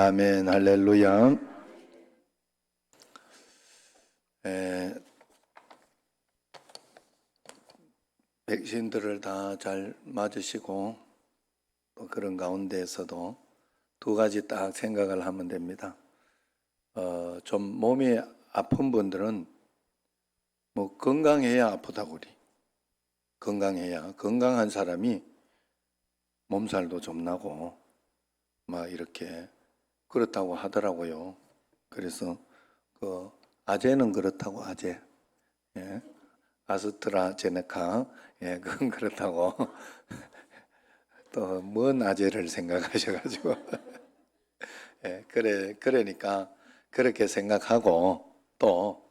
아멘, 할렐루야. 에, 백신들을 다 잘 맞으시고 또 그런 가운데에서도 두 가지 딱 생각을 하면 됩니다. 좀 몸이 아픈 분들은 뭐 건강해야 아프다고 우리 건강해야 건강한 사람이 몸살도 좀 나고 막 이렇게 그렇다고 하더라고요. 그래서 그 아재는 그렇다고 아재, 예. 아스트라제네카, 예, 그건 그렇다고 또 먼 아재를 생각하셔가지고 예, 그러니까 그렇게 생각하고 또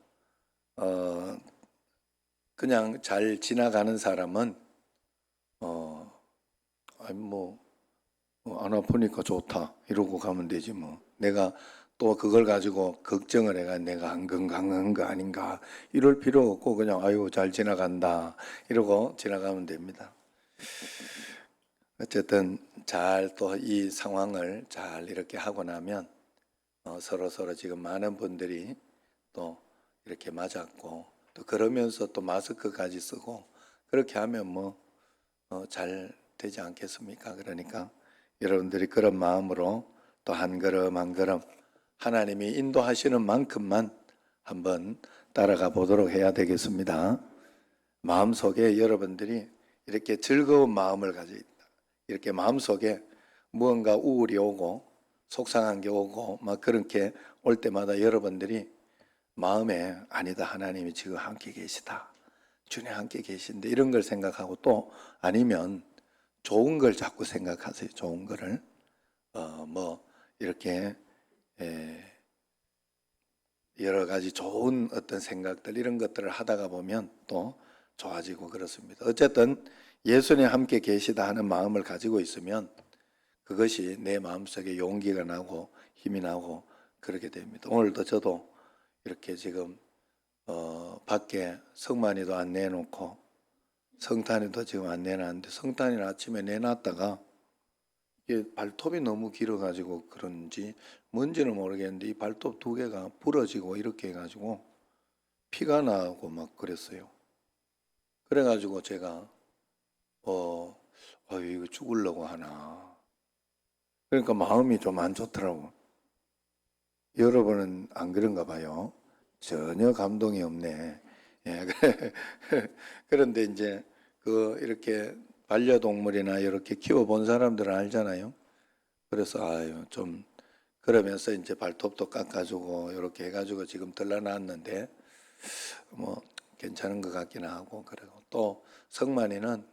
그냥 잘 지나가는 사람은 아니 안 아프니까 좋다 이러고 가면 되지 뭐. 내가 또 그걸 가지고 걱정을 해가 내가 안 건강한 거 아닌가 이럴 필요 없고 그냥 아유 잘 지나간다 이러고 지나가면 됩니다. 어쨌든 잘 또 이 상황을 잘 이렇게 하고 나면 서로 지금 많은 분들이 또 이렇게 맞았고 또 그러면서 또 마스크까지 쓰고 그렇게 하면 뭐 잘 되지 않겠습니까? 그러니까 여러분들이 그런 마음으로 또 한 걸음 한 걸음 하나님이 인도하시는 만큼만 한번 따라가 보도록 해야 되겠습니다. 마음속에 여러분들이 이렇게 즐거운 마음을 가지고 있다. 이렇게 마음속에 무언가 우울이 오고 속상한 게 오고 막 그렇게 올 때마다 여러분들이 마음에 아니다 하나님이 지금 함께 계시다. 주님 함께 계신데 이런 걸 생각하고 또 아니면 좋은 걸 자꾸 생각하세요. 좋은 거를 뭐 이렇게 여러 가지 좋은 어떤 생각들 이런 것들을 하다가 보면 또 좋아지고 그렇습니다. 어쨌든 예수님 함께 계시다 하는 마음을 가지고 있으면 그것이 내 마음속에 용기가 나고 힘이 나고 그렇게 됩니다. 오늘도 저도 이렇게 지금 밖에 성만이도 안 내놓고 성탄이도 지금 안 내놨는데 성탄이는 아침에 내놨다가 이게 발톱이 너무 길어가지고 그런지 뭔지는 모르겠는데 이 발톱 두 개가 부러지고 이렇게 해가지고 피가 나고 막 그랬어요. 그래가지고 제가 이거 죽으려고 하나. 그러니까 마음이 좀 안 좋더라고. 여러분은 안 그런가 봐요. 전혀 감동이 없네. 예, 그런데 이제 이렇게 반려동물이나 이렇게 키워본 사람들은 알잖아요. 그래서 좀 그러면서 이제 발톱도 깎아주고 이렇게 해가지고 지금 들러놨는데 뭐 괜찮은 것 같기는 하고 그리고 또 성만이는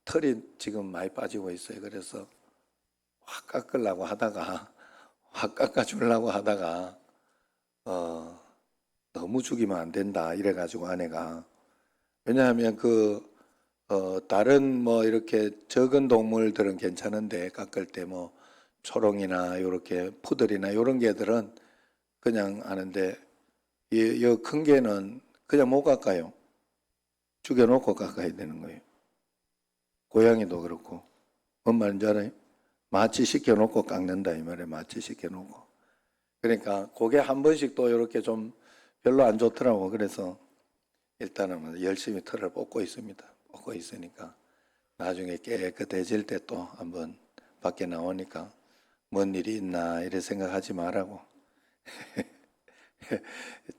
털이 지금 많이 빠지고 있어요. 그래서 확 깎으려고 하다가 확 깎아주려고 하다가 너무 죽이면 안 된다 이래가지고 아내가 왜냐하면 다른 뭐 이렇게 적은 동물들은 괜찮은데 깎을 때 뭐 초롱이나 이렇게 푸들이나 이런 개들은 그냥 하는데 이 큰 개는 그냥 못 깎아요. 죽여놓고 깎아야 되는 거예요. 고양이도 그렇고 뭔 말인지 알아요? 마취 시켜놓고 깎는다 이 말이에요. 마취 시켜놓고. 그러니까 그게 한 번씩 또 이렇게 좀 별로 안 좋더라고. 그래서 일단은 열심히 털을 뽑고 있습니다. 뽑고 있으니까 나중에 깨끗해질 때 또 한번 밖에 나오니까 뭔 일이 있나 이래 생각하지 말라고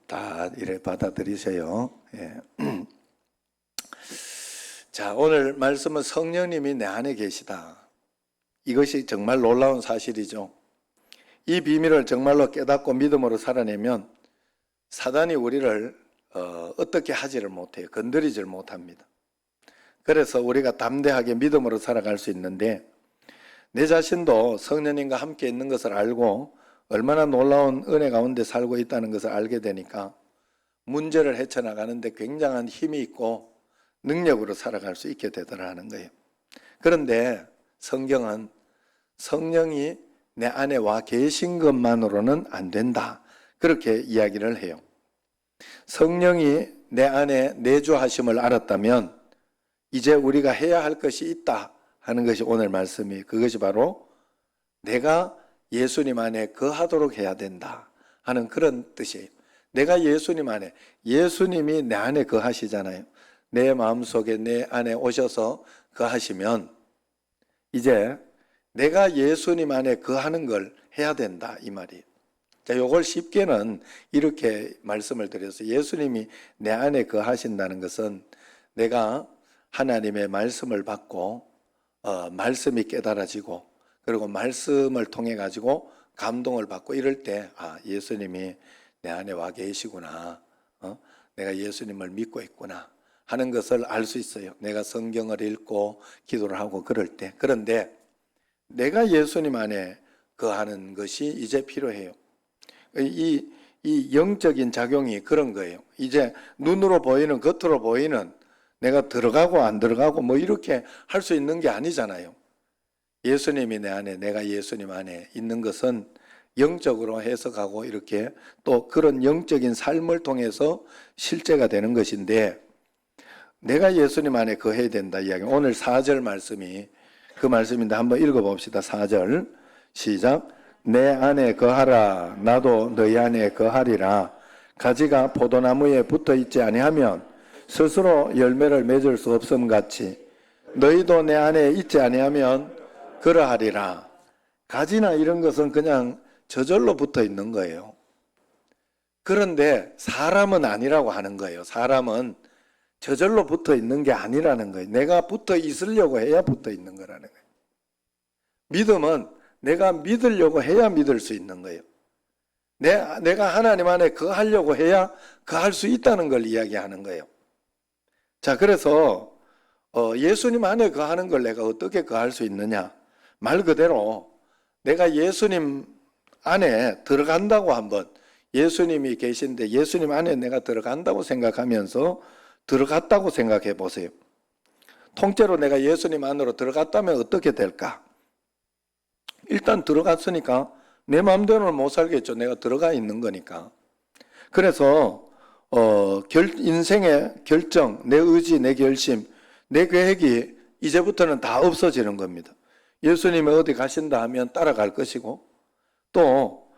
다 이래 받아들이세요. 예. 자, 오늘 말씀은 성령님이 내 안에 계시다. 이것이 정말 놀라운 사실이죠. 이 비밀을 정말로 깨닫고 믿음으로 살아내면 사단이 우리를 어떻게 하지를 못해요. 건드리지를 못합니다. 그래서 우리가 담대하게 믿음으로 살아갈 수 있는데 내 자신도 성령님과 함께 있는 것을 알고 얼마나 놀라운 은혜 가운데 살고 있다는 것을 알게 되니까 문제를 헤쳐나가는데 굉장한 힘이 있고 능력으로 살아갈 수 있게 되더라는 거예요. 그런데 성경은 성령이 내 안에 와 계신 것만으로는 안 된다. 그렇게 이야기를 해요. 성령이 내 안에 내주하심을 알았다면 이제 우리가 해야 할 것이 있다 하는 것이 오늘 말씀이 그것이 바로 내가 예수님 안에 거하도록 해야 된다 하는 그런 뜻이에요. 내가 예수님 안에, 예수님이 내 안에 거하시잖아요. 내 마음속에 내 안에 오셔서 거하시면 이제 내가 예수님 안에 거하는 걸 해야 된다 이 말이에요. 자, 요걸 쉽게는 이렇게 말씀을 드려서 예수님이 내 안에 거하신다는 것은 내가 하나님의 말씀을 받고 말씀이 깨달아지고 그리고 말씀을 통해 가지고 감동을 받고 이럴 때 예수님이 내 안에 와 계시구나. 내가 예수님을 믿고 있구나 하는 것을 알 수 있어요. 내가 성경을 읽고 기도를 하고 그럴 때. 그런데 내가 예수님 안에 거하는 것이 이제 필요해요. 이 영적인 작용이 그런 거예요. 이제 눈으로 보이는, 겉으로 보이는 내가 들어가고 안 들어가고 뭐 이렇게 할 수 있는 게 아니잖아요. 예수님이 내 안에, 내가 예수님 안에 있는 것은 영적으로 해석하고 이렇게 또 그런 영적인 삶을 통해서 실제가 되는 것인데 내가 예수님 안에 거해야 된다 이야기. 오늘 4절 말씀이 그 말씀인데 한번 읽어봅시다. 4절 시작. 내 안에 거하라 나도 너희 안에 거하리라. 가지가 포도나무에 붙어 있지 아니하면 스스로 열매를 맺을 수 없음 같이 너희도 내 안에 있지 아니하면 그러하리라. 가지나 이런 것은 그냥 저절로 붙어 있는 거예요. 그런데 사람은 아니라고 하는 거예요. 사람은 저절로 붙어 있는 게 아니라는 거예요. 내가 붙어 있으려고 해야 붙어 있는 거라는 거예요. 믿음은 내가 믿으려고 해야 믿을 수 있는 거예요. 내가 하나님 안에 거하려고 해야 거할 수 있다는 걸 이야기하는 거예요. 자, 그래서 예수님 안에 거하는 걸 내가 어떻게 거할 수 있느냐? 말 그대로 내가 예수님 안에 들어간다고 한번 예수님이 계신데 예수님 안에 내가 들어간다고 생각하면서 들어갔다고 생각해 보세요. 통째로 내가 예수님 안으로 들어갔다면 어떻게 될까? 일단 들어갔으니까 내 마음대로는 못 살겠죠. 내가 들어가 있는 거니까. 그래서 인생의 결정, 내 의지, 내 결심, 내 계획이 이제부터는 다 없어지는 겁니다. 예수님이 어디 가신다 하면 따라갈 것이고 또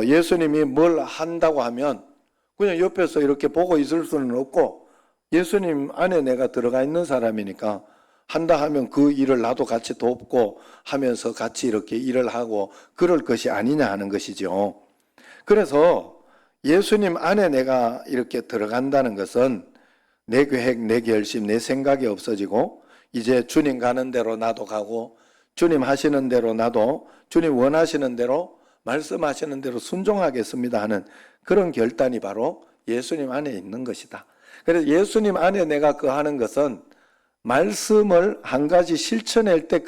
예수님이 뭘 한다고 하면 그냥 옆에서 이렇게 보고 있을 수는 없고 예수님 안에 내가 들어가 있는 사람이니까 한다 하면 그 일을 나도 같이 돕고 하면서 같이 이렇게 일을 하고 그럴 것이 아니냐 하는 것이죠. 그래서 예수님 안에 내가 이렇게 들어간다는 것은 내 계획, 내 결심, 내 생각이 없어지고 이제 주님 가는 대로 나도 가고 주님 하시는 대로 나도 주님 원하시는 대로 말씀하시는 대로 순종하겠습니다 하는 그런 결단이 바로 예수님 안에 있는 것이다. 그래서 예수님 안에 내가 거하는 것은 말씀을 한 가지 실천할 때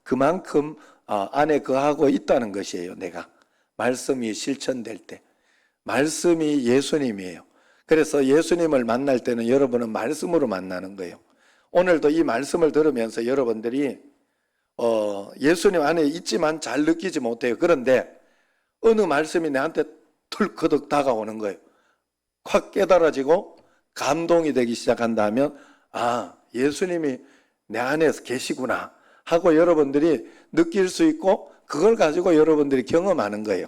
그만큼 안에 거하고 있다는 것이에요. 내가 말씀이 실천될 때 말씀이 예수님이에요. 그래서 예수님을 만날 때는 여러분은 말씀으로 만나는 거예요. 오늘도 이 말씀을 들으면서 여러분들이 예수님 안에 있지만 잘 느끼지 못해요. 그런데 어느 말씀이 내한테 툴커덕 다가오는 거예요. 확 깨달아지고 감동이 되기 시작한다 하면 예수님이 내 안에서 계시구나 하고 여러분들이 느낄 수 있고 그걸 가지고 여러분들이 경험하는 거예요.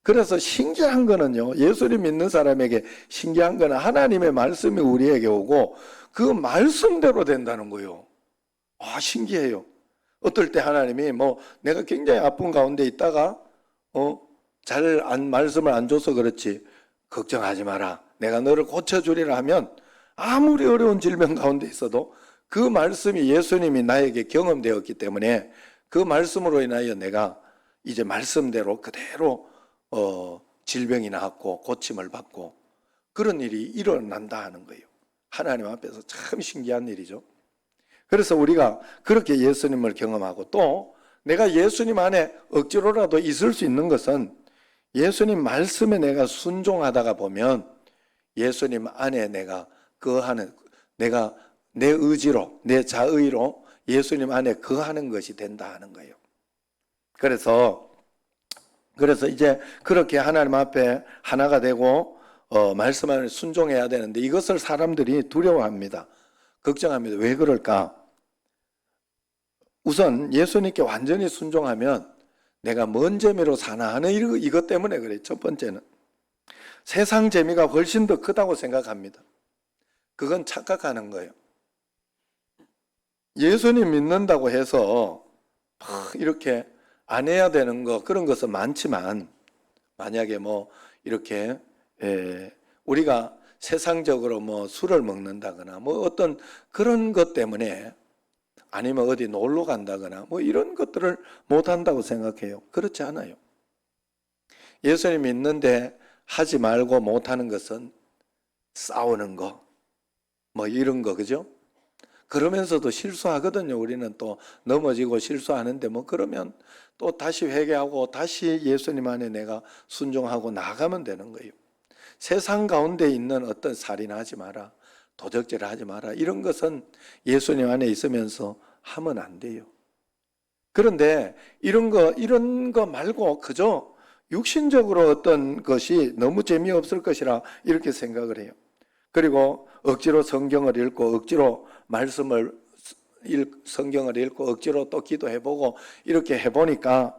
그래서 신기한 거는요, 예수님 믿는 사람에게 신기한 거는 하나님의 말씀이 우리에게 오고 그 말씀대로 된다는 거예요. 신기해요. 어떨 때 하나님이 내가 굉장히 아픈 가운데 있다가 말씀을 안 줘서 그렇지 걱정하지 마라. 내가 너를 고쳐주리라 하면 아무리 어려운 질병 가운데 있어도 그 말씀이 예수님이 나에게 경험되었기 때문에 그 말씀으로 인하여 내가 이제 말씀대로 그대로 질병이 나았고 고침을 받고 그런 일이 일어난다 하는 거예요. 하나님 앞에서 참 신기한 일이죠. 그래서 우리가 그렇게 예수님을 경험하고 또 내가 예수님 안에 억지로라도 있을 수 있는 것은 예수님 말씀에 내가 순종하다가 보면 예수님 안에 내가 내가 내 의지로 내 자의로 예수님 안에 거하는 것이 된다 하는 거예요. 그래서 이제 그렇게 하나님 앞에 하나가 되고 말씀 안에 순종해야 되는데 이것을 사람들이 두려워합니다. 걱정합니다. 왜 그럴까? 우선 예수님께 완전히 순종하면 내가 뭔 재미로 사나 하는 이것 때문에 그래요. 첫 번째는 세상 재미가 훨씬 더 크다고 생각합니다. 그건 착각하는 거예요. 예수님 믿는다고 해서 막 이렇게 안 해야 되는 거 그런 것은 많지만, 만약에 뭐 이렇게 우리가 세상적으로 뭐 술을 먹는다거나 뭐 어떤 그런 것 때문에, 아니면 어디 놀러 간다거나 뭐 이런 것들을 못 한다고 생각해요. 그렇지 않아요. 예수님 믿는데 하지 말고 못 하는 것은 싸우는 거, 뭐 이런 거, 그죠? 그러면서도 실수하거든요. 우리는 또 넘어지고 실수하는데, 뭐 그러면 또 다시 회개하고 다시 예수님 안에 내가 순종하고 나가면 되는 거예요. 세상 가운데 있는 어떤 살인하지 마라, 도적질 하지 마라, 이런 것은 예수님 안에 있으면서 하면 안 돼요. 그런데 이런 거 말고 그저 육신적으로 어떤 것이 너무 재미없을 것이라 이렇게 생각을 해요. 그리고 억지로 성경을 읽고 억지로 성경을 읽고 억지로 또 기도해보고 이렇게 해보니까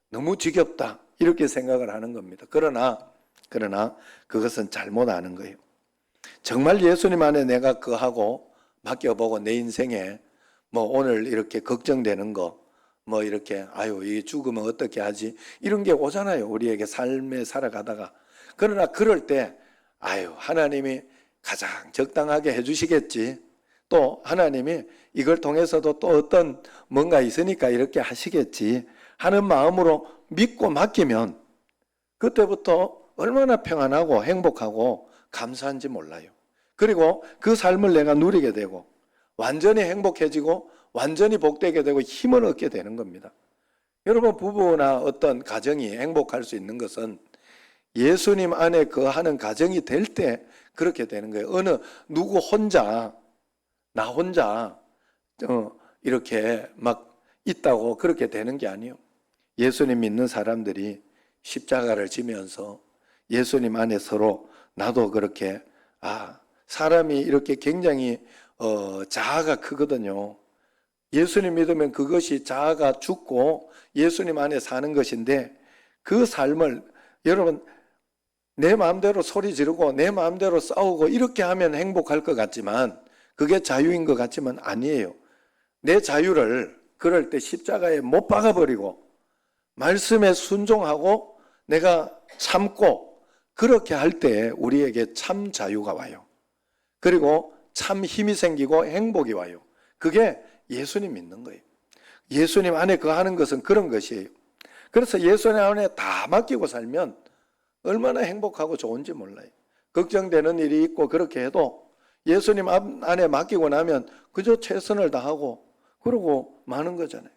너무 지겹다, 이렇게 생각을 하는 겁니다. 그러나 그것은 잘못 아는 거예요. 정말 예수님 안에 내가 거하고 맡겨보고 내 인생에 뭐 오늘 이렇게 걱정되는 거, 뭐 이렇게 아유 이 죽으면 어떻게 하지, 이런 게 오잖아요, 우리에게 삶에 살아가다가. 그러나 그럴 때 아유 하나님이 가장 적당하게 해주시겠지, 또 하나님이 이걸 통해서도 또 어떤 뭔가 있으니까 이렇게 하시겠지 하는 마음으로 믿고 맡기면 그때부터 얼마나 평안하고 행복하고 감사한지 몰라요. 그리고 그 삶을 내가 누리게 되고 완전히 행복해지고 완전히 복되게 되고 힘을 얻게 되는 겁니다. 여러분, 부부나 어떤 가정이 행복할 수 있는 것은 예수님 안에 거하는 가정이 될 때 그렇게 되는 거예요. 어느 누구 혼자, 나 혼자 이렇게 막 있다고 그렇게 되는 게 아니에요. 예수님 믿는 사람들이 십자가를 지면서 예수님 안에 서로, 나도 그렇게, 사람이 이렇게 굉장히 자아가 크거든요. 예수님 믿으면 그것이 자아가 죽고 예수님 안에 사는 것인데, 그 삶을 여러분 내 마음대로 소리 지르고 내 마음대로 싸우고 이렇게 하면 행복할 것 같지만, 그게 자유인 것 같지만 아니에요. 내 자유를 그럴 때 십자가에 못 박아버리고 말씀에 순종하고 내가 참고 그렇게 할 때 우리에게 참 자유가 와요. 그리고 참 힘이 생기고 행복이 와요. 그게 예수님 믿는 거예요. 예수님 안에 거하는 것은 그런 것이에요. 그래서 예수님 안에 다 맡기고 살면 얼마나 행복하고 좋은지 몰라요. 걱정되는 일이 있고 그렇게 해도 예수님 안에 맡기고 나면 그저 최선을 다하고 그러고 마는 거잖아요.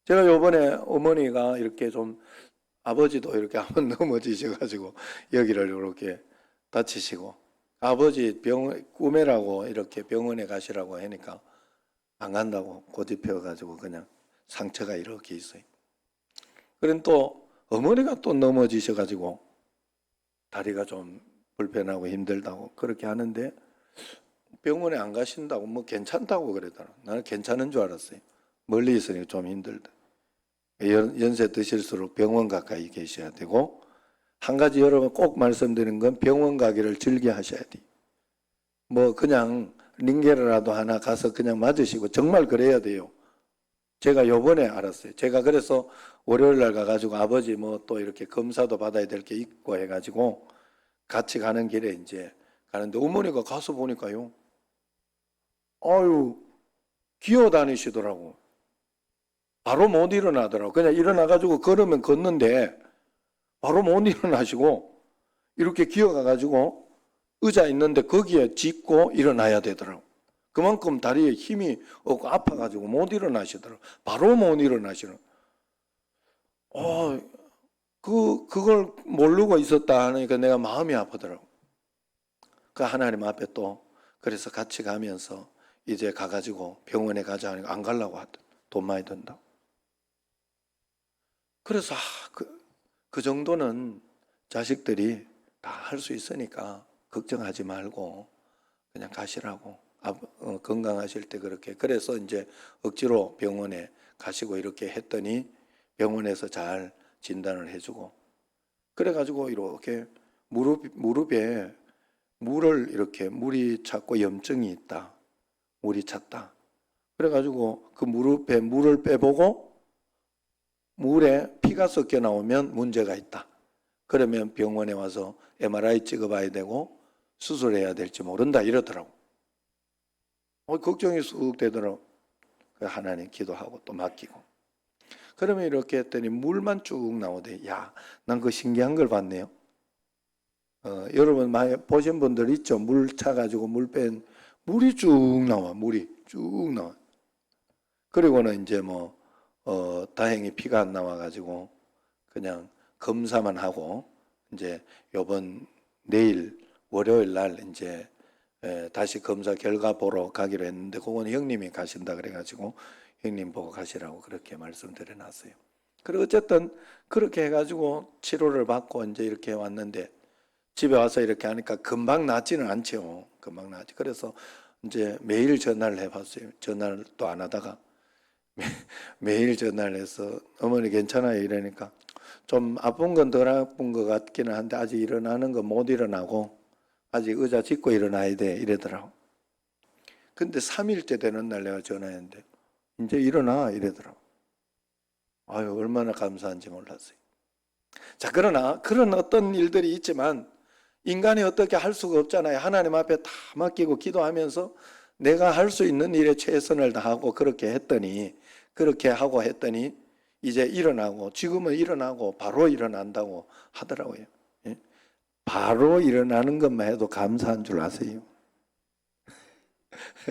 제가 요번에 어머니가 이렇게 좀, 아버지도 이렇게 한번 넘어지셔가지고 여기를 이렇게 다치시고, 아버지 꿈에라고 이렇게 병원에 가시라고 하니까 안 간다고 고집해가지고 그냥 상처가 이렇게 있어요. 그럼 또 어머니가 또 넘어지셔가지고 다리가 좀 불편하고 힘들다고 그렇게 하는데 병원에 안 가신다고, 뭐 괜찮다고 그러더라고요. 나는 괜찮은 줄 알았어요. 멀리 있으니까 좀 힘들다. 연세 드실수록 병원 가까이 계셔야 되고, 한 가지 여러분 꼭 말씀드리는 건 병원 가기를 즐겨 하셔야 돼요. 뭐 그냥 링겔이라도 하나 가서 그냥 맞으시고, 정말 그래야 돼요. 제가 요번에 알았어요. 제가 그래서 월요일 날 가가지고 아버지 뭐 또 이렇게 검사도 받아야 될 게 있고 해가지고 같이 가는 길에 이제 가는데 어머니가 가서 보니까요, 아유 기어 다니시더라고. 바로 못 일어나더라고. 그냥 일어나가지고 걸으면 걷는데 바로 못 일어나시고 이렇게 기어가가지고 의자 있는데 거기에 짚고 일어나야 되더라고. 그만큼 다리에 힘이 없고 아파가지고 못 일어나시더라고. 바로 못 일어나시더라고. 그걸 모르고 있었다 하니까 내가 마음이 아프더라고. 그 하나님 앞에 또 그래서 같이 가면서 이제 가가지고 병원에 가자 하니까 안 가려고 하더라. 돈 많이 든다고. 그래서 그 정도는 자식들이 다 할 수 있으니까 걱정하지 말고 그냥 가시라고. 건강하실 때 그렇게. 그래서 이제 억지로 병원에 가시고 이렇게 했더니 병원에서 잘 진단을 해주고, 그래가지고 이렇게 무릎에 물이 찼고 염증이 있다. 물이 찼다. 그래가지고 그 무릎에 물을 빼보고 물에 피가 섞여 나오면 문제가 있다. 그러면 병원에 와서 MRI 찍어봐야 되고 수술해야 될지 모른다 이러더라고. 걱정이 쑥 되더라고. 하나님 기도하고 또 맡기고. 그러면 이렇게 했더니 물만 쭉 나오대. 야, 난 그 신기한 걸 봤네요. 여러분 많이 보신 분들 있죠? 물 차가지고 물 뺀 물이 쭉 나와. 물이 쭉 나와. 그리고는 이제 다행히 피가 안 나와가지고 그냥 검사만 하고 이제 요번 내일 월요일 날 이제 다시 검사 결과 보러 가기로 했는데 그건 형님이 가신다 그래가지고 형님 보고 가시라고 그렇게 말씀드려 놨어요. 그리고 어쨌든 그렇게 해가지고 치료를 받고 이제 이렇게 왔는데 집에 와서 이렇게 하니까 금방 낫지는 않죠. 금방 낫지. 그래서 이제 매일 전화를 해봤어요. 전화를 또 안 하다가 매일 전화를 해서 어머니 괜찮아요 이러니까 좀 아픈 건 덜 아픈 것 같기는 한데 아직 일어나는 거 못 일어나고 아직 의자 짚고 일어나야 돼 이러더라고. 근데 3일째 되는 날 내가 전화했는데 이제 일어나 이러더라고. 아유 얼마나 감사한지 몰랐어요. 자, 그러나 그런 어떤 일들이 있지만 인간이 어떻게 할 수가 없잖아요. 하나님 앞에 다 맡기고 기도하면서 내가 할 수 있는 일에 최선을 다하고 그렇게 하고 했더니 이제 일어나고 지금은 일어나고 바로 일어난다고 하더라고요. 예? 바로 일어나는 것만 해도 감사한 줄 아세요?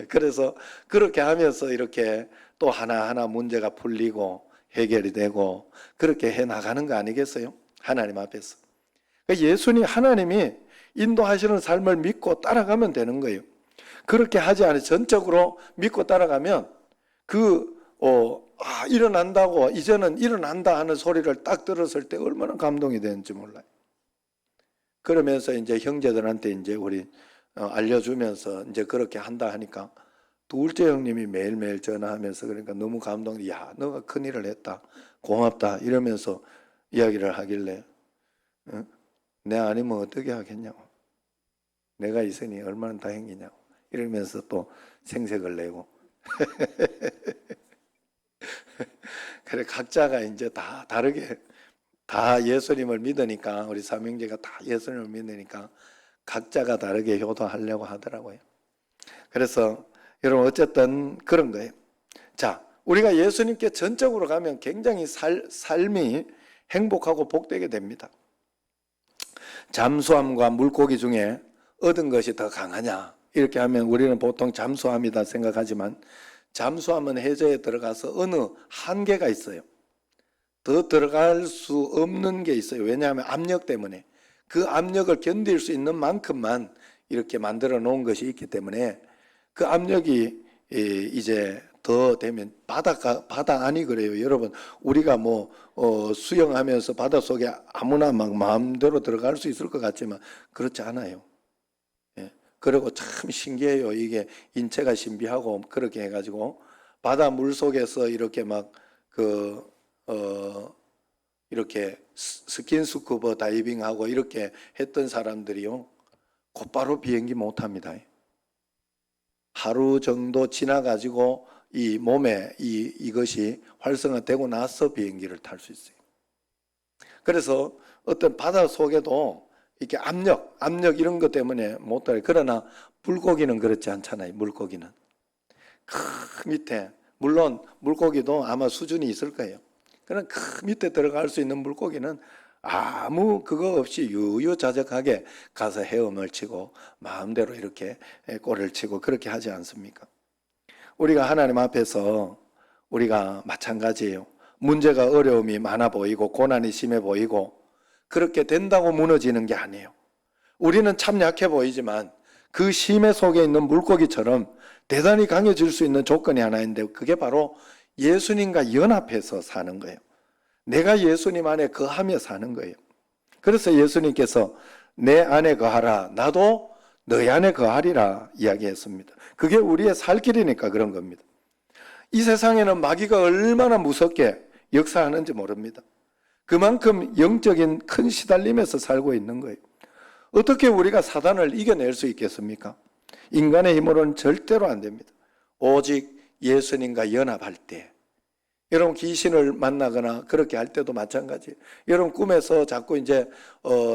그래서 그렇게 하면서 이렇게 또 하나하나 문제가 풀리고 해결이 되고 그렇게 해 나가는 거 아니겠어요? 하나님 앞에서. 예수님 하나님이 인도하시는 삶을 믿고 따라가면 되는 거예요. 그렇게 하지 않아요. 전적으로 믿고 따라가면 일어난다고 이제는 일어난다 하는 소리를 딱 들었을 때 얼마나 감동이 되는지 몰라요. 그러면서 이제 형제들한테 이제 우리 알려주면서 이제 그렇게 한다 하니까 둘째 형님이 매일매일 전화하면서 그러니까 너무 감동이 야 너가 큰일을 했다 고맙다 이러면서 이야기를 하길래 내 아니면 어떻게 하겠냐고 내가 있으니 얼마나 다행이냐고 이러면서 또 생색을 내고 그래 각자가 이제 다 다르게 다 예수님을 믿으니까 우리 삼형제가 다 예수님을 믿으니까 각자가 다르게 효도하려고 하더라고요. 그래서 여러분 어쨌든 그런 거예요. 자, 우리가 예수님께 전적으로 가면 굉장히 삶이 행복하고 복되게 됩니다. 잠수함과 물고기 중에 얻은 것이 더 강하냐 이렇게 하면 우리는 보통 잠수함이다 생각하지만 잠수함은 해저에 들어가서 어느 한계가 있어요. 더 들어갈 수 없는 게 있어요. 왜냐하면 압력 때문에 그 압력을 견딜 수 있는 만큼만 이렇게 만들어 놓은 것이 있기 때문에 그 압력이 이제 더 되면 바다 아니 그래요. 여러분 우리가 수영하면서 바다 속에 아무나 막 마음대로 들어갈 수 있을 것 같지만 그렇지 않아요. 예. 그리고 참 신기해요. 이게 인체가 신비하고 그렇게 해가지고 바다 물 속에서 이렇게 이렇게 스킨스쿠버 다이빙하고 이렇게 했던 사람들이요 곧바로 비행기 못합니다. 하루 정도 지나가지고 이 몸에 이것이 활성화되고 나서 비행기를 탈 수 있어요. 그래서 어떤 바다 속에도 이렇게 압력 이런 것 때문에 못 타요. 그러나 물고기는 그렇지 않잖아요. 물고기는 그 밑에 물론 물고기도 아마 수준이 있을 거예요. 그러나 그 밑에 들어갈 수 있는 물고기는 아무 그거 없이 유유자적하게 가서 헤엄을 치고 마음대로 이렇게 꼬리를 치고 그렇게 하지 않습니까? 우리가 하나님 앞에서 우리가 마찬가지예요. 문제가 어려움이 많아 보이고 고난이 심해 보이고 그렇게 된다고 무너지는 게 아니에요. 우리는 참 약해 보이지만 그 심해 속에 있는 물고기처럼 대단히 강해질 수 있는 조건이 하나 있는데 그게 바로 예수님과 연합해서 사는 거예요. 내가 예수님 안에 거하며 사는 거예요. 그래서 예수님께서 내 안에 거하라 나도 너희 안에 거하리라 이야기했습니다. 그게 우리의 살 길이니까 그런 겁니다. 이 세상에는 마귀가 얼마나 무섭게 역사하는지 모릅니다. 그만큼 영적인 큰 시달림에서 살고 있는 거예요. 어떻게 우리가 사단을 이겨낼 수 있겠습니까? 인간의 힘으로는 절대로 안 됩니다. 오직 예수님과 연합할 때, 여러분 귀신을 만나거나 그렇게 할 때도 마찬가지예요. 여러분 꿈에서 자꾸 이제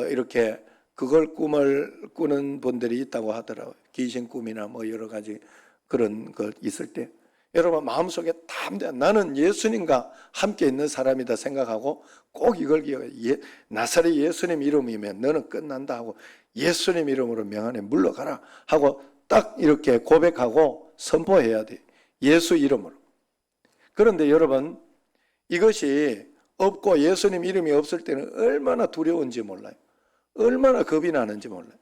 이렇게 그걸 꿈을 꾸는 분들이 있다고 하더라고요. 귀신 꿈이나 뭐 여러 가지 그런 것 있을 때 여러분 마음속에 다 나는 예수님과 함께 있는 사람이다 생각하고 꼭 이걸 기억해요. 나사렛 예수님 이름이면 너는 끝난다 하고 예수님 이름으로 명하네 물러가라 하고 딱 이렇게 고백하고 선포해야 돼요. 예수 이름으로. 그런데 여러분 이것이 없고 예수님 이름이 없을 때는 얼마나 두려운지 몰라요. 얼마나 겁이 나는지 몰라요.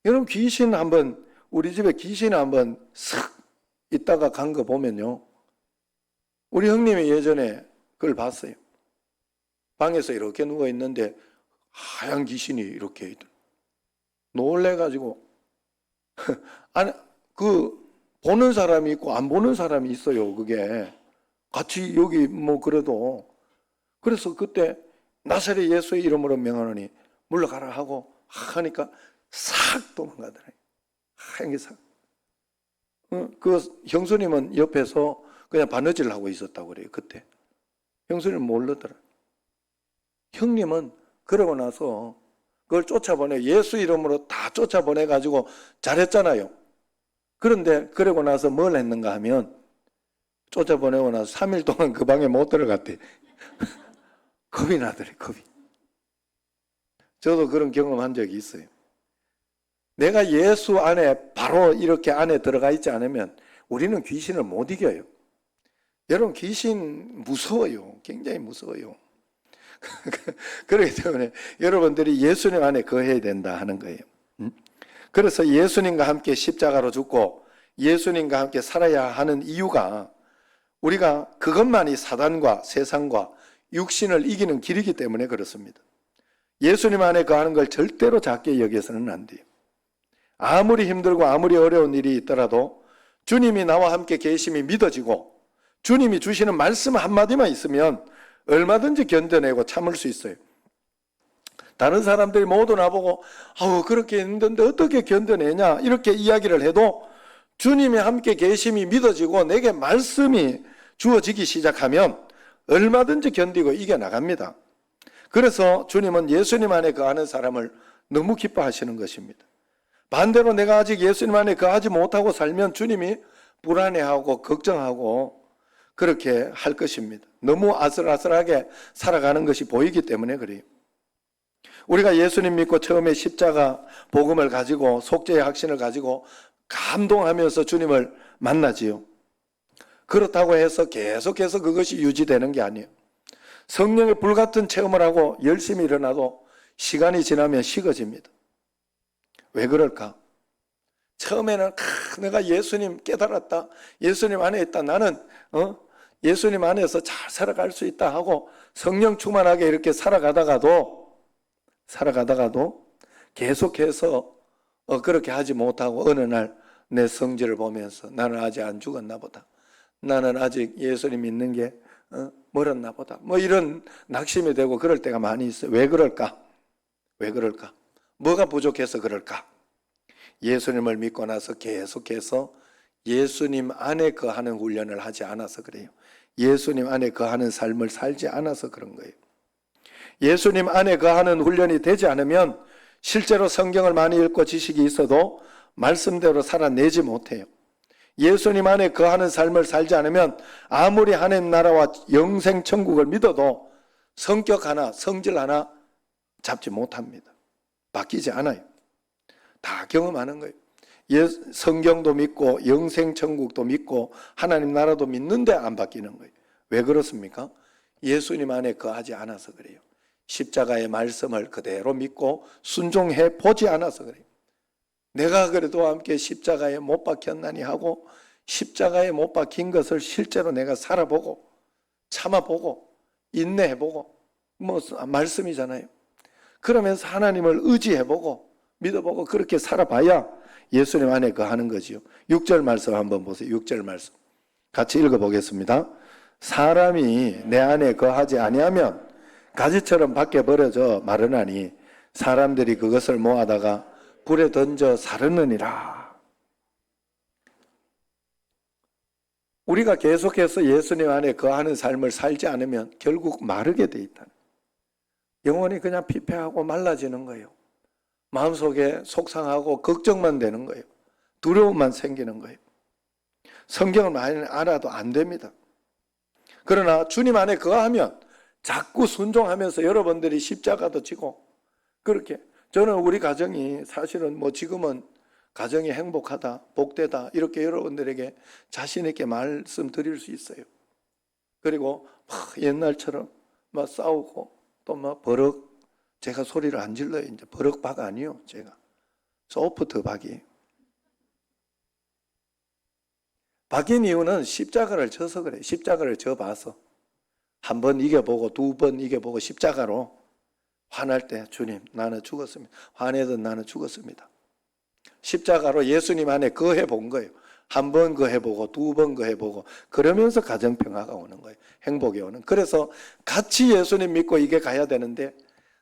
여러분 귀신 한번 우리 집에 귀신 한번 싹 있다가 간 거 보면요. 우리 형님이 예전에 그걸 봤어요. 방에서 이렇게 누워 있는데 하얀 귀신이 이렇게 놀래가지고 아니 그 보는 사람이 있고 안 보는 사람이 있어요. 그게 같이 여기 뭐 그래도 그래서 그때 나사렛 예수의 이름으로 명하노니 물러가라 하고 하니까 싹 도망가더래요. 하얀 게 싹. 그 형수님은 옆에서 그냥 바느질을 하고 있었다고 그래요. 그때 형수님은 모르더라. 형님은 그러고 나서 그걸 쫓아보내 예수 이름으로 다 쫓아보내가지고 잘했잖아요. 그런데 그러고 나서 뭘 했는가 하면 쫓아보내고 나서 3일 동안 그 방에 못 들어갔대. 겁이 나더래. 겁이. 저도 그런 경험한 적이 있어요. 내가 예수 안에 바로 이렇게 안에 들어가 있지 않으면 우리는 귀신을 못 이겨요. 여러분 귀신 무서워요. 굉장히 무서워요. 그렇기 때문에 여러분들이 예수님 안에 거해야 된다 하는 거예요. 그래서 예수님과 함께 십자가로 죽고 예수님과 함께 살아야 하는 이유가 우리가 그것만이 사단과 세상과 육신을 이기는 길이기 때문에 그렇습니다. 예수님 안에 거하는 걸 절대로 작게 여겨서는 안 돼요. 아무리 힘들고 아무리 어려운 일이 있더라도 주님이 나와 함께 계심이 믿어지고 주님이 주시는 말씀 한마디만 있으면 얼마든지 견뎌내고 참을 수 있어요. 다른 사람들이 모두 나보고 아우 그렇게 힘든데 어떻게 견뎌내냐 이렇게 이야기를 해도 주님이 함께 계심이 믿어지고 내게 말씀이 주어지기 시작하면 얼마든지 견디고 이겨나갑니다. 그래서 주님은 예수님 안에 거하는 사람을 너무 기뻐하시는 것입니다. 반대로 내가 아직 예수님 안에 거하지 못하고 살면 주님이 불안해하고 걱정하고 그렇게 할 것입니다. 너무 아슬아슬하게 살아가는 것이 보이기 때문에 그래요. 우리가 예수님 믿고 처음에 십자가 복음을 가지고 속죄의 확신을 가지고 감동하면서 주님을 만나지요. 그렇다고 해서 계속해서 그것이 유지되는 게 아니에요. 성령의 불같은 체험을 하고 열심히 일어나도 시간이 지나면 식어집니다. 왜 그럴까? 처음에는 내가 예수님 깨달았다. 예수님 안에 있다. 나는 예수님 안에서 잘 살아갈 수 있다 하고 성령 충만하게 이렇게 살아가다가도 계속해서 그렇게 하지 못하고 어느 날 내 성질을 보면서 나는 아직 안 죽었나 보다. 나는 아직 예수님 믿는 게 멀었나 보다. 뭐 이런 낙심이 되고 그럴 때가 많이 있어요. 왜 그럴까? 왜 그럴까? 뭐가 부족해서 그럴까? 예수님을 믿고 나서 계속해서 예수님 안에 거하는 훈련을 하지 않아서 그래요. 예수님 안에 거하는 삶을 살지 않아서 그런 거예요. 예수님 안에 거하는 훈련이 되지 않으면 실제로 성경을 많이 읽고 지식이 있어도 말씀대로 살아내지 못해요. 예수님 안에 거하는 삶을 살지 않으면 아무리 하나님 나라와 영생 천국을 믿어도 성격 하나, 성질 하나 잡지 못합니다. 바뀌지 않아요. 다 경험하는 거예요. 성경도 믿고 영생 천국도 믿고 하나님 나라도 믿는데 안 바뀌는 거예요. 왜 그렇습니까? 예수님 안에 거하지 않아서 그래요. 십자가의 말씀을 그대로 믿고 순종해 보지 않아서 그래요. 내가 그래도 함께 십자가에 못 박혔나니 하고 십자가에 못 박힌 것을 실제로 내가 살아보고 참아보고 인내해보고 뭐 말씀이잖아요. 그러면서 하나님을 의지해보고 믿어보고 그렇게 살아봐야 예수님 안에 거하는 거지요. 6절 말씀 한번 보세요. 6절 말씀 같이 읽어보겠습니다. 사람이 내 안에 거하지 아니하면 가지처럼 밖에 버려져 마르나니 사람들이 그것을 모아다가 불에 던져 사르느니라. 우리가 계속해서 예수님 안에 거하는 삶을 살지 않으면 결국 마르게 돼 있다. 영혼이 그냥 피폐하고 말라지는 거예요. 마음속에 속상하고 걱정만 되는 거예요. 두려움만 생기는 거예요. 성경을 많이 알아도 안 됩니다. 그러나 주님 안에 거하면 자꾸 순종하면서 여러분들이 십자가도 지고 그렇게 저는 우리 가정이 사실은 지금은 가정이 행복하다, 복되다 이렇게 여러분들에게 자신 있게 말씀드릴 수 있어요. 그리고 막 옛날처럼 막 싸우고 또 막 버럭 제가 소리를 안 질러요. 이제 버럭박 아니요. 제가 소프트 박이에요. 박인 이유는 십자가를 져서 그래요. 십자가를 져봐서 한 번 이겨보고 두 번 이겨보고 십자가로 화날 때 주님 나는 죽었습니다. 화내든 나는 죽었습니다. 십자가로 예수님 안에 거해 본 거예요. 한 번 거해보고 두 번 거해보고 그러면서 가정평화가 오는 거예요. 행복이 오는. 그래서 같이 예수님 믿고 이게 가야 되는데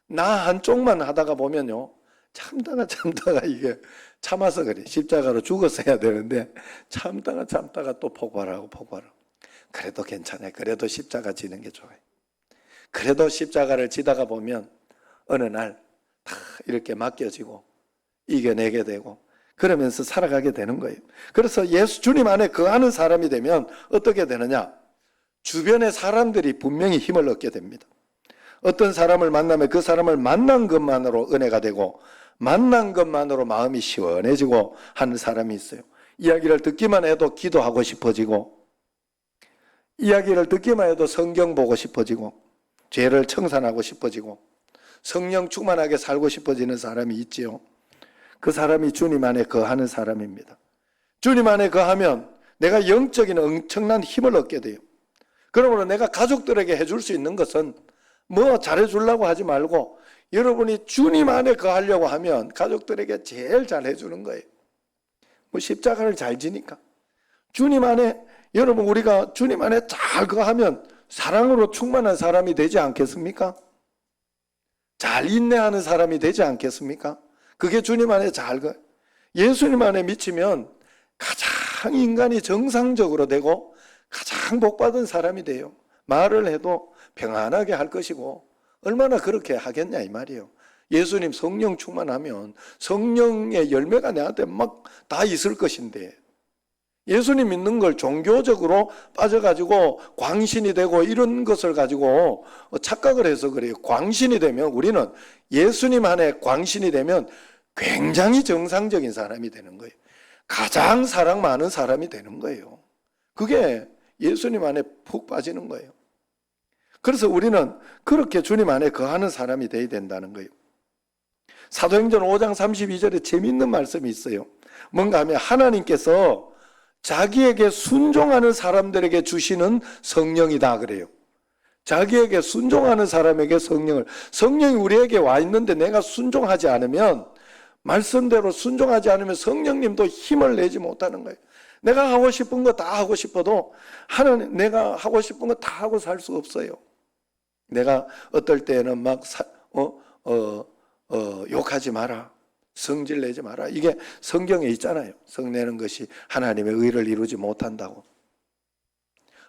나 한쪽만 하다가 보면요. 참다가 이게 참아서 그래. 십자가로 죽어서 해야 되는데 참다가 또 폭발하고. 그래도 괜찮아요. 그래도 십자가 지는 게 좋아요. 그래도 십자가를 지다가 보면 어느 날 다 이렇게 맡겨지고 이겨내게 되고 그러면서 살아가게 되는 거예요. 그래서 예수 주님 안에 거하는 사람이 되면 어떻게 되느냐? 주변의 사람들이 분명히 힘을 얻게 됩니다. 어떤 사람을 만나면 그 사람을 만난 것만으로 은혜가 되고 만난 것만으로 마음이 시원해지고 하는 사람이 있어요. 이야기를 듣기만 해도 기도하고 싶어지고 이야기를 듣기만 해도 성경 보고 싶어지고 죄를 청산하고 싶어지고 성령 충만하게 살고 싶어지는 사람이 있지요. 그 사람이 주님 안에 거하는 사람입니다. 주님 안에 거하면 내가 영적인 엄청난 힘을 얻게 돼요. 그러므로 내가 가족들에게 해줄 수 있는 것은 잘해주려고 하지 말고 여러분이 주님 안에 거하려고 하면 가족들에게 제일 잘 해주는 거예요. 십자가를 잘 지니까. 주님 안에 여러분 우리가 주님 안에 잘 거하면 사랑으로 충만한 사람이 되지 않겠습니까? 잘 인내하는 사람이 되지 않겠습니까? 그게 주님 안에 예수님 안에 미치면 가장 인간이 정상적으로 되고 가장 복받은 사람이 돼요. 말을 해도 평안하게 할 것이고 얼마나 그렇게 하겠냐 이 말이에요. 예수님 성령 충만하면 성령의 열매가 내한테 막 다 있을 것인데 예수님 믿는 걸 종교적으로 빠져가지고 광신이 되고 이런 것을 가지고 착각을 해서 그래요. 광신이 되면 우리는 예수님 안에 광신이 되면 굉장히 정상적인 사람이 되는 거예요. 가장 사랑 많은 사람이 되는 거예요. 그게 예수님 안에 푹 빠지는 거예요. 그래서 우리는 그렇게 주님 안에 거하는 사람이 되어야 된다는 거예요. 사도행전 5장 32절에 재미있는 말씀이 있어요. 뭔가 하면 하나님께서 자기에게 순종하는 사람들에게 주시는 성령이다 그래요. 자기에게 순종하는 사람에게 성령이 우리에게 와 있는데 내가 순종하지 않으면 말씀대로 순종하지 않으면 성령님도 힘을 내지 못하는 거예요. 내가 하고 싶은 거 다 하고 싶어도 하나님 내가 하고 싶은 거 다 하고 살 수 없어요. 내가 어떨 때는 막 욕하지 마라. 성질 내지 마라. 이게 성경에 있잖아요. 성내는 것이 하나님의 의를 이루지 못한다고.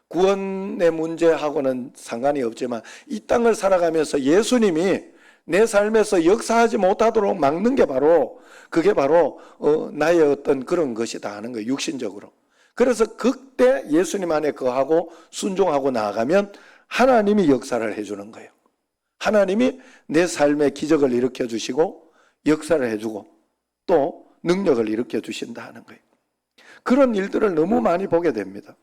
구원의 문제하고는 상관이 없지만 이 땅을 살아가면서 예수님이 내 삶에서 역사하지 못하도록 막는 게 그게 바로 나의 어떤 그런 것이다 하는 거예요. 육신적으로. 그래서 그때 예수님 안에 거하고 순종하고 나아가면 하나님이 역사를 해주는 거예요. 하나님이 내 삶에 기적을 일으켜 주시고 역사를 해주고 또 능력을 일으켜 주신다 하는 거예요. 그런 일들을 너무 많이 보게 됩니다.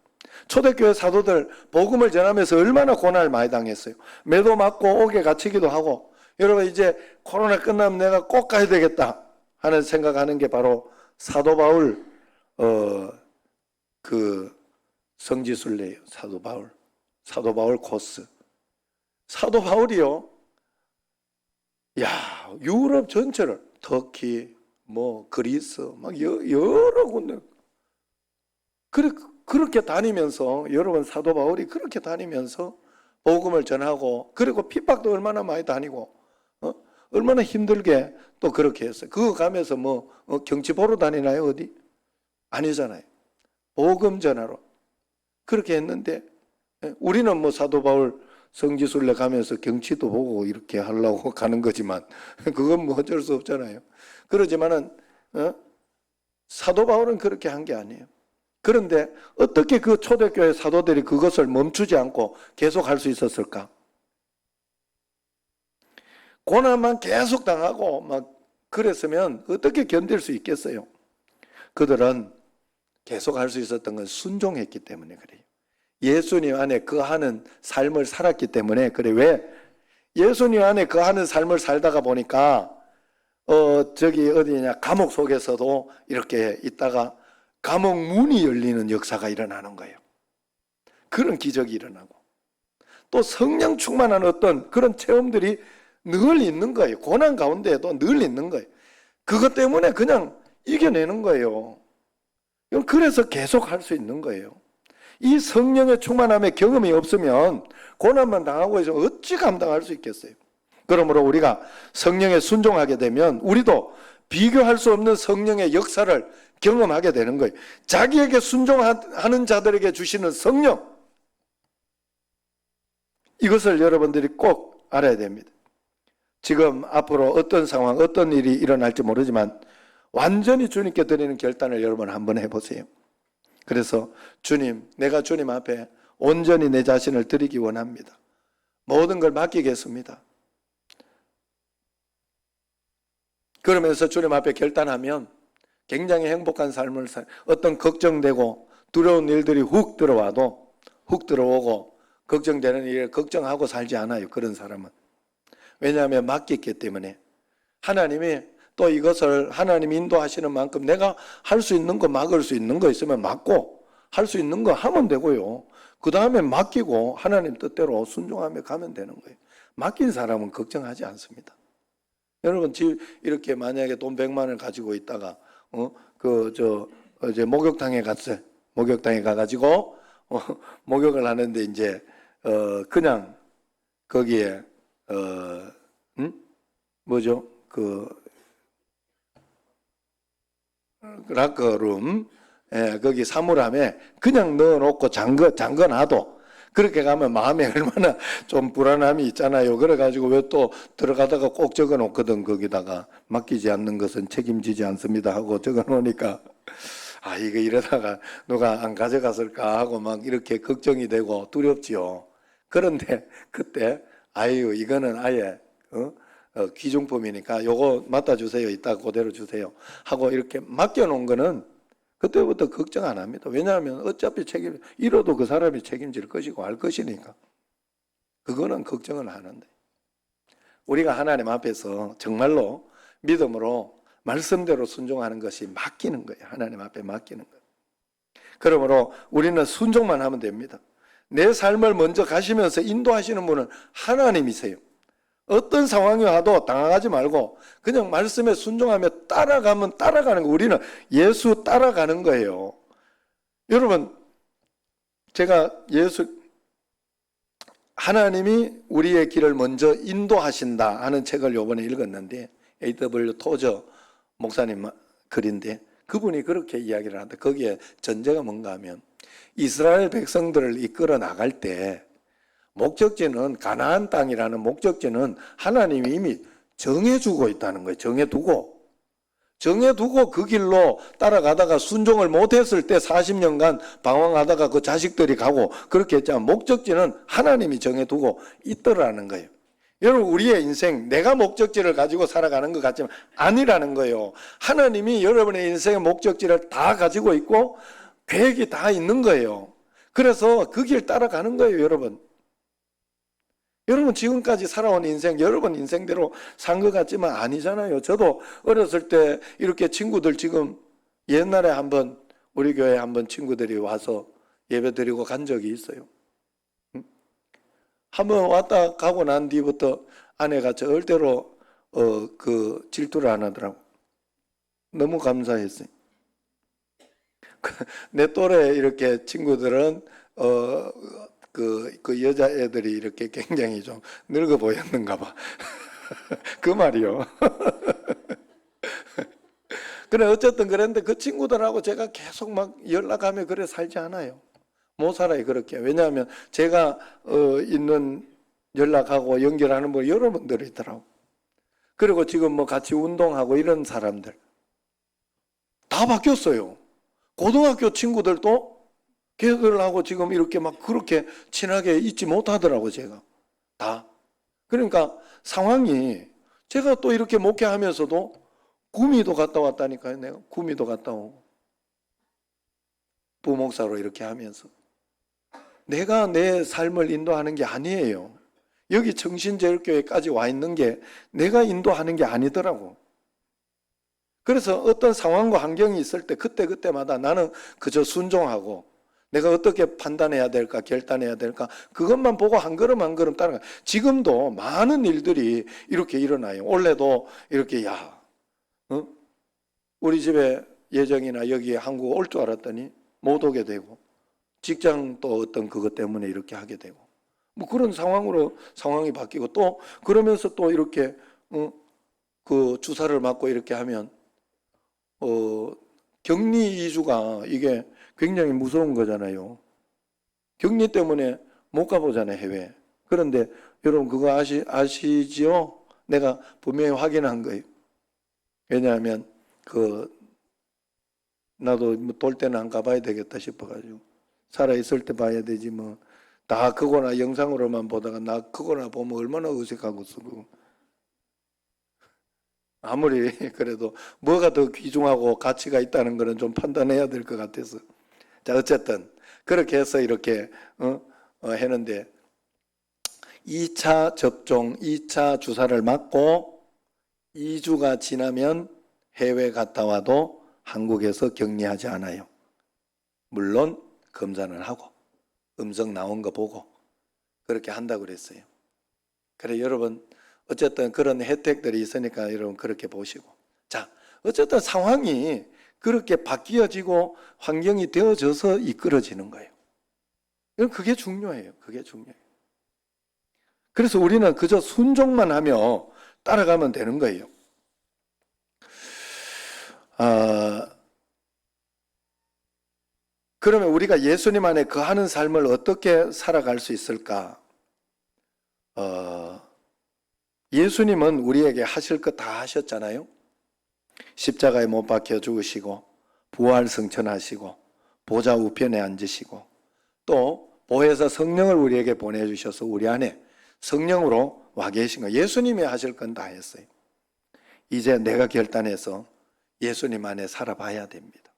초대교회 사도들 복음을 전하면서 얼마나 고난을 많이 당했어요. 매도 맞고 옥에 갇히기도 하고 여러분 이제 코로나 끝나면 내가 꼭 가야 되겠다 하는 생각하는 게 바로 사도 바울 그 성지순례예요. 사도 바울 코스. 사도 바울이요. 유럽 전체를 터키, 그리스, 막 여러 군데 그렇게 다니면서, 여러분 사도 바울이 그렇게 다니면서 복음을 전하고, 그리고 핍박도 얼마나 많이 다니고, 얼마나 힘들게 또 그렇게 했어요. 그거 가면서 경치 보러 다니나요, 어디? 아니잖아요. 복음 전하러 그렇게 했는데, 우리는 사도 바울 성지순례 가면서 경치도 보고 이렇게 하려고 가는 거지만, 그건 어쩔 수 없잖아요. 그러지만은 사도 바울은 그렇게 한 게 아니에요. 그런데 어떻게 그 초대교회 사도들이 그것을 멈추지 않고 계속 할 수 있었을까? 고난만 계속 당하고 막 그랬으면 어떻게 견딜 수 있겠어요? 그들은 계속 할 수 있었던 건 순종했기 때문에 그래요. 예수님 안에 거하는 삶을 살았기 때문에 그래. 왜? 예수님 안에 거하는 삶을 살다가 보니까 저기 어디냐, 감옥 속에서도 이렇게 있다가 감옥 문이 열리는 역사가 일어나는 거예요. 그런 기적이 일어나고, 또 성령 충만한 어떤 그런 체험들이 늘 있는 거예요. 고난 가운데에도 늘 있는 거예요. 그것 때문에 그냥 이겨내는 거예요. 그래서 계속 할 수 있는 거예요. 이 성령의 충만함의 경험이 없으면 고난만 당하고 있으면 어찌 감당할 수 있겠어요? 그러므로 우리가 성령에 순종하게 되면 우리도 비교할 수 없는 성령의 역사를 경험하게 되는 거예요. 자기에게 순종하는 자들에게 주시는 성령, 이것을 여러분들이 꼭 알아야 됩니다. 지금 앞으로 어떤 상황, 어떤 일이 일어날지 모르지만 완전히 주님께 드리는 결단을 여러분 한번 해보세요. 그래서 주님, 내가 주님 앞에 온전히 내 자신을 드리기 원합니다. 모든 걸 맡기겠습니다. 그러면서 주님 앞에 결단하면 굉장히 행복한 삶을 어떤 걱정되고 두려운 일들이 훅 들어오고 걱정되는 일을 걱정하고 살지 않아요. 그런 사람은. 왜냐하면 맡겼기 때문에. 하나님이 또 이것을 하나님 인도하시는 만큼 내가 할 수 있는 거, 막을 수 있는 거 있으면 막고 할 수 있는 거 하면 되고요. 그 다음에 맡기고 하나님 뜻대로 순종하며 가면 되는 거예요. 맡긴 사람은 걱정하지 않습니다. 여러분 집 이렇게 만약에 돈 100만 원을 가지고 있다가 이제 목욕탕에 갔어요. 목욕탕에 가가지고 목욕을 하는데 이제 그냥 거기에 락커룸, 거기 사물함에 그냥 넣어놓고 잠궈놔도 그렇게 가면 마음에 얼마나 좀 불안함이 있잖아요. 그래가지고 왜 또 들어가다가 꼭 적어놓거든. 거기다가 맡기지 않는 것은 책임지지 않습니다 하고 적어놓으니까 이거 이러다가 누가 안 가져갔을까 하고 막 이렇게 걱정이 되고 두렵지요. 그런데 그때 이거는 아예 귀중품이니까 요거 맡아 주세요. 이따 그대로 주세요 하고 이렇게 맡겨놓은 거는 그때부터 걱정 안 합니다. 왜냐하면 어차피 잃어도 그 사람이 책임질 것이고 할 것이니까. 그거는 걱정을 하는데, 우리가 하나님 앞에서 정말로 믿음으로 말씀대로 순종하는 것이 맡기는 거예요. 하나님 앞에 맡기는 거예요. 그러므로 우리는 순종만 하면 됩니다. 내 삶을 먼저 가시면서 인도하시는 분은 하나님이세요. 어떤 상황이 와도 당황하지 말고 그냥 말씀에 순종하며 따라가면 따라가는 거. 우리는 예수 따라가는 거예요. 여러분, 제가 하나님이 우리의 길을 먼저 인도하신다 하는 책을 요번에 읽었는데, A.W. 토저 목사님 글인데 그분이 그렇게 이야기를 하는데, 거기에 전제가 뭔가 하면 이스라엘 백성들을 이끌어 나갈 때 목적지는 가나안 땅이라는 목적지는 하나님이 이미 정해주고 있다는 거예요. 정해두고 그 길로 따라가다가 순종을 못했을 때 40년간 방황하다가 그 자식들이 가고 그렇게 했지만 목적지는 하나님이 정해두고 있더라는 거예요. 여러분, 우리의 인생 내가 목적지를 가지고 살아가는 것 같지만 아니라는 거예요. 하나님이 여러분의 인생의 목적지를 다 가지고 있고 계획이 다 있는 거예요. 그래서 그 길 따라가는 거예요. 여러분 지금까지 살아온 인생, 여러분 인생대로 산 것 같지만 아니잖아요. 저도 어렸을 때 이렇게 친구들, 지금 옛날에 한번 우리 교회 한번 친구들이 와서 예배 드리고 간 적이 있어요. 한번 왔다 가고 난 뒤부터 아내가 절대로 질투를 안 하더라고. 너무 감사했어요. 내 또래 이렇게 친구들은 그 여자애들이 이렇게 굉장히 좀 늙어 보였는가 봐. 그 말이요. 그래 어쨌든 그랬는데 그 친구들하고 제가 계속 막 연락하며 그래 살지 않아요. 못 살아요 그렇게. 왜냐하면 제가 있는 연락하고 연결하는 분 여러 분들이 있더라고. 그리고 지금 뭐 같이 운동하고 이런 사람들 다 바뀌었어요. 고등학교 친구들도 걔들하고 지금 이렇게 막 그렇게 친하게 있지 못하더라고 제가 다. 그러니까 상황이 제가 또 이렇게 목회하면서도 구미도 갔다 왔다니까요. 내가 구미도 갔다 오고 부목사로 이렇게 하면서 내가 내 삶을 인도하는 게 아니에요. 여기 청신제일교회까지 와 있는 게 내가 인도하는 게 아니더라고. 그래서 어떤 상황과 환경이 있을 때 그때마다 나는 그저 순종하고 내가 어떻게 판단해야 될까 결단해야 될까 그것만 보고 한 걸음 한 걸음 따라가. 지금도 많은 일들이 이렇게 일어나요. 올해도 이렇게 우리 집에 예정이나 여기 한국 올 줄 알았더니 못 오게 되고 직장 또 어떤 그것 때문에 이렇게 하게 되고 뭐 그런 상황으로 상황이 바뀌고 또 그러면서 또 이렇게 그 주사를 맞고 이렇게 하면 격리 이주가 이게 굉장히 무서운 거잖아요. 격리 때문에 못 가보잖아요 해외. 그런데 여러분 그거 아시죠? 내가 분명히 확인한 거예요. 왜냐하면 나도 뭐 돌 때는 안 가봐야 되겠다 싶어가지고 살아 있을 때 봐야 되지 뭐 다 그거나 영상으로만 보다가 나 그거나 보면 얼마나 어색하고 쓰고 아무리 그래도 뭐가 더 귀중하고 가치가 있다는 거는 좀 판단해야 될 것 같아서 자 어쨌든 그렇게 해서 이렇게 했는데 2차 접종 2차 주사를 맞고 2주가 지나면 해외 갔다 와도 한국에서 격리하지 않아요. 물론 검사는 하고 음성 나온 거 보고 그렇게 한다고 그랬어요. 그래 여러분 어쨌든 그런 혜택들이 있으니까 여러분 그렇게 보시고 자 어쨌든 상황이 그렇게 바뀌어지고 환경이 되어져서 이끌어지는 거예요. 그게 중요해요. 그게 중요해요. 그래서 우리는 그저 순종만 하며 따라가면 되는 거예요. 그러면 우리가 예수님 안에 거하는 삶을 어떻게 살아갈 수 있을까? 예수님은 우리에게 하실 것 다 하셨잖아요. 십자가에 못 박혀 죽으시고 부활 승천하시고 보좌 우편에 앉으시고 또 보혜사 성령을 우리에게 보내주셔서 우리 안에 성령으로 와 계신 거 예수님이 하실 건 다 했어요. 이제 내가 결단해서 예수님 안에 살아봐야 됩니다.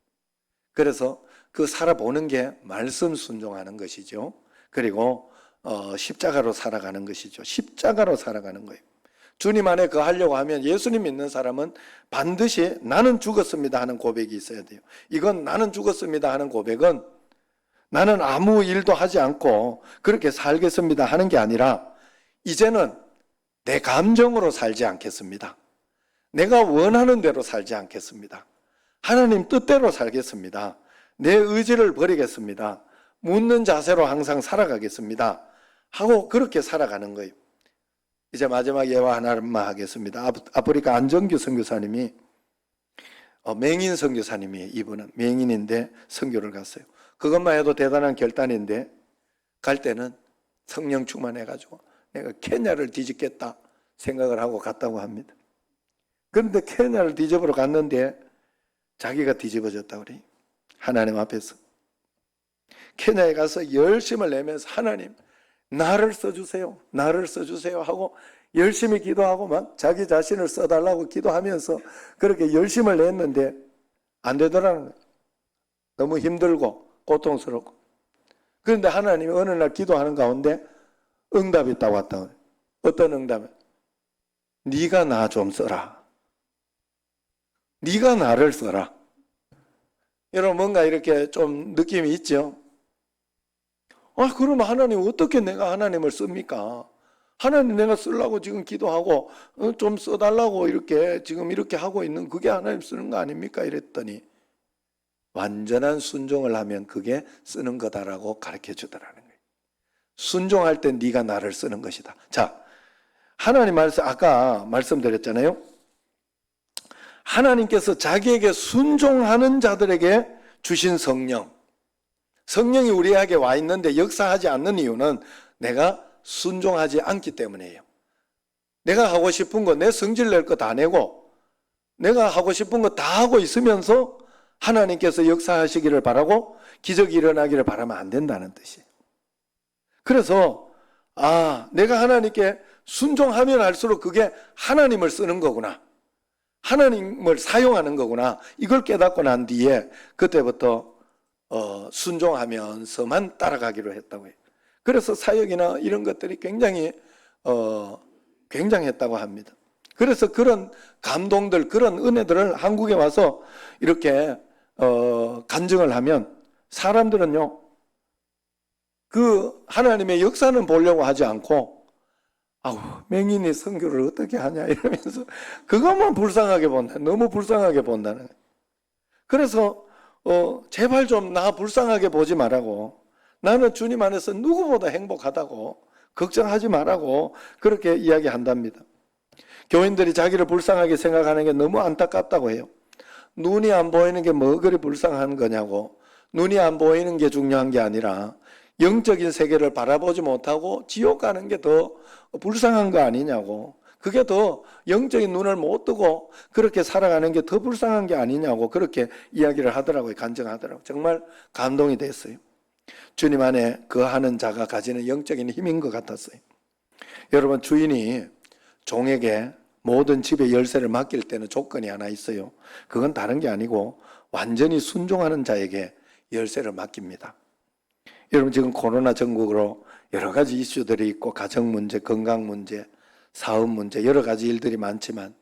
그래서 그 살아보는 게 말씀 순종하는 것이죠. 그리고 십자가로 살아가는 것이죠. 십자가로 살아가는 거예요. 주님 안에 거하려고 하면 예수님 믿는 사람은 반드시 나는 죽었습니다 하는 고백이 있어야 돼요. 이건 나는 죽었습니다 하는 고백은 나는 아무 일도 하지 않고 그렇게 살겠습니다 하는 게 아니라 이제는 내 감정으로 살지 않겠습니다. 내가 원하는 대로 살지 않겠습니다. 하나님 뜻대로 살겠습니다. 내 의지를 버리겠습니다. 묻는 자세로 항상 살아가겠습니다. 하고 그렇게 살아가는 거예요. 이제 마지막 예화 하나만 하겠습니다. 아프리카 안정규 선교사님이 맹인 선교사님이 이분은 맹인인데 선교를 갔어요. 그것만 해도 대단한 결단인데 갈 때는 성령 충만해가지고 내가 케냐를 뒤집겠다 생각을 하고 갔다고 합니다. 그런데 케냐를 뒤집으러 갔는데 자기가 뒤집어졌다고 그래요. 하나님 앞에서. 케냐에 가서 열심을 내면서 하나님 나를 써주세요. 나를 써주세요 하고 열심히 기도하고 막 자기 자신을 써달라고 기도하면서 그렇게 열심을 냈는데 안 되더라는 거예요. 너무 힘들고 고통스럽고. 그런데 하나님이 어느 날 기도하는 가운데 응답이 딱 왔다. 어떤 응답이? 네가 나 좀 써라. 네가 나를 써라. 여러분 뭔가 이렇게 좀 느낌이 있죠? 그러면 하나님 어떻게 내가 하나님을 씁니까? 하나님 내가 쓰려고 지금 기도하고 좀 써달라고 이렇게 지금 이렇게 하고 있는 그게 하나님 쓰는 거 아닙니까? 이랬더니 완전한 순종을 하면 그게 쓰는 거다라고 가르쳐 주더라는 거예요. 순종할 때 네가 나를 쓰는 것이다. 자, 하나님 말씀 아까 말씀드렸잖아요. 하나님께서 자기에게 순종하는 자들에게 주신 성령이 우리에게 와 있는데 역사하지 않는 이유는 내가 순종하지 않기 때문이에요. 내가 하고 싶은 거, 내 성질 낼 거 다 내고 내가 하고 싶은 거 다 하고 있으면서 하나님께서 역사하시기를 바라고 기적이 일어나기를 바라면 안 된다는 뜻이에요. 그래서 내가 하나님께 순종하면 할수록 그게 하나님을 쓰는 거구나, 하나님을 사용하는 거구나, 이걸 깨닫고 난 뒤에 그때부터 순종하면서만 따라가기로 했다고 해요. 그래서 사역이나 이런 것들이 굉장히 굉장했다고 합니다. 그래서 그런 감동들, 그런 은혜들을 한국에 와서 이렇게 간증을 하면 사람들은요, 그 하나님의 역사는 보려고 하지 않고 맹인이 선교를 어떻게 하냐 이러면서 그것만 불쌍하게 본다. 너무 불쌍하게 본다는 거예요. 그래서 제발 좀 나 불쌍하게 보지 말라고, 나는 주님 안에서 누구보다 행복하다고, 걱정하지 말라고 그렇게 이야기한답니다. 교인들이 자기를 불쌍하게 생각하는 게 너무 안타깝다고 해요. 눈이 안 보이는 게 뭐 그리 불쌍한 거냐고. 눈이 안 보이는 게 중요한 게 아니라 영적인 세계를 바라보지 못하고 지옥 가는 게 더 불쌍한 거 아니냐고. 그게 더 영적인 눈을 못 뜨고 그렇게 살아가는 게 더 불쌍한 게 아니냐고 그렇게 이야기를 하더라고요. 간증하더라고요. 정말 감동이 됐어요. 주님 안에 거하는 자가 가지는 영적인 힘인 것 같았어요. 여러분, 주인이 종에게 모든 집의 열쇠를 맡길 때는 조건이 하나 있어요. 그건 다른 게 아니고 완전히 순종하는 자에게 열쇠를 맡깁니다. 여러분, 지금 코로나 전국으로 여러 가지 이슈들이 있고 가정 문제, 건강 문제, 사업 문제, 여러 가지 일들이 많지만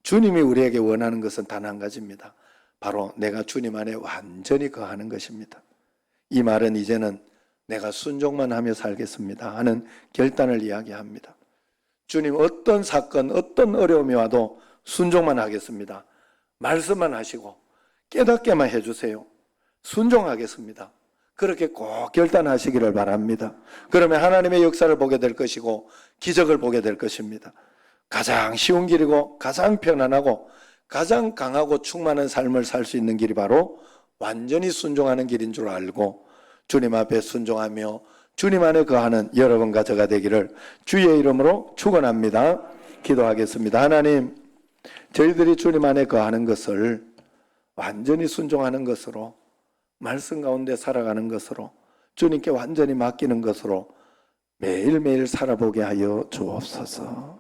주님이 우리에게 원하는 것은 단 한 가지입니다. 바로 내가 주님 안에 완전히 거하는 것입니다. 이 말은 이제는 내가 순종만 하며 살겠습니다 하는 결단을 이야기합니다. 주님, 어떤 사건, 어떤 어려움이 와도 순종만 하겠습니다. 말씀만 하시고 깨닫게만 해주세요. 순종하겠습니다. 그렇게 꼭 결단하시기를 바랍니다. 그러면 하나님의 역사를 보게 될 것이고 기적을 보게 될 것입니다. 가장 쉬운 길이고 가장 편안하고 가장 강하고 충만한 삶을 살 수 있는 길이 바로 완전히 순종하는 길인 줄 알고 주님 앞에 순종하며 주님 안에 거하는 여러분 가져가 되기를 주의 이름으로 축원합니다. 기도하겠습니다. 하나님, 저희들이 주님 안에 거하는 것을 완전히 순종하는 것으로, 말씀 가운데 살아가는 것으로, 주님께 완전히 맡기는 것으로 매일매일 살아보게 하여 주옵소서.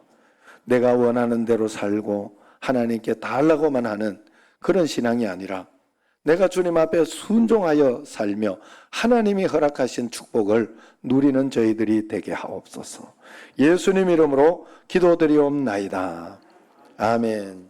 내가 원하는 대로 살고 하나님께 다 하려고만 하는 그런 신앙이 아니라 내가 주님 앞에 순종하여 살며 하나님이 허락하신 축복을 누리는 저희들이 되게 하옵소서. 예수님 이름으로 기도드리옵나이다. 아멘.